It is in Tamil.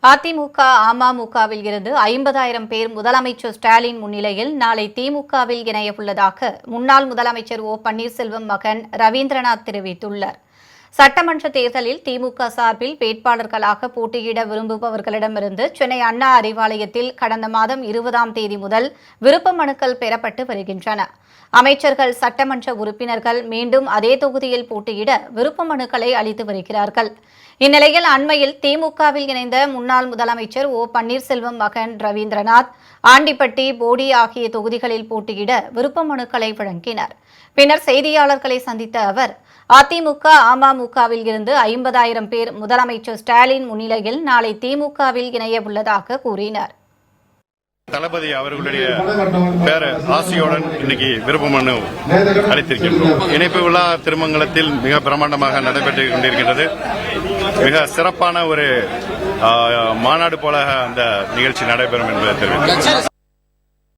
அதிமுக அமமுகவில் இருந்து 50,000 பேர் முதலமைச்சர் ஸ்டாலின் முன்னிலையில் நாளை திமுகவில் இணைய உள்ளதாக முன்னாள் முதலமைச்சர் ஓ பன்னீர்செல்வம் மகன் ரவீந்திரநாத் தெரிவித்துள்ளார். சட்டமன்ற தேர்தலில் திமுக சார்பில் வேட்பாளர்களாக போட்டியிட விரும்புபவர்களிடமிருந்து சென்னை அண்ணா அறிவாலயத்தில் கடந்த மாதம் 20ஆம் தேதி முதல் விருப்ப மனுக்கள் பெறப்பட்டு வருகின்றன. அமைச்சர்கள், சட்டமன்ற உறுப்பினர்கள் மீண்டும் அதே தொகுதியில் போட்டியிட விருப்ப மனுக்களை அளித்து வருகிறார்கள். இந்நிலையில் அண்மையில் திமுகவில் இணைந்த முன்னாள் முதலமைச்சர் ஓ பன்னீர்செல்வம் மகன் ரவீந்திரநாத் ஆண்டிப்பட்டி, போடி ஆகிய தொகுதிகளில் போட்டியிட விருப்ப மனுக்களை வழங்கினார். பின்னர் செய்தியாளர்களை சந்தித்த அவர், அதிமுக அமமுகவில் இருந்து 50,000 பேர் முதலமைச்சர் ஸ்டாலின் முன்னிலையில் நாளை திமுகவில் இணைய உள்ளதாக கூறினார். தளபதி அவர்களுடைய பேர ஆசியுடன் இன்னைக்கு விருப்ப மனு அளித்திருக்கின்றோம். இணைப்பு விழா திருமங்கலத்தில் மிக பிரமாண்டமாக நடைபெற்றுக் கொண்டிருக்கின்றது. மிக சிறப்பான ஒரு மாநாடு போல அந்த நிகழ்ச்சி நடைபெறும் என்பதை தெரிவித்துள்ளேன்.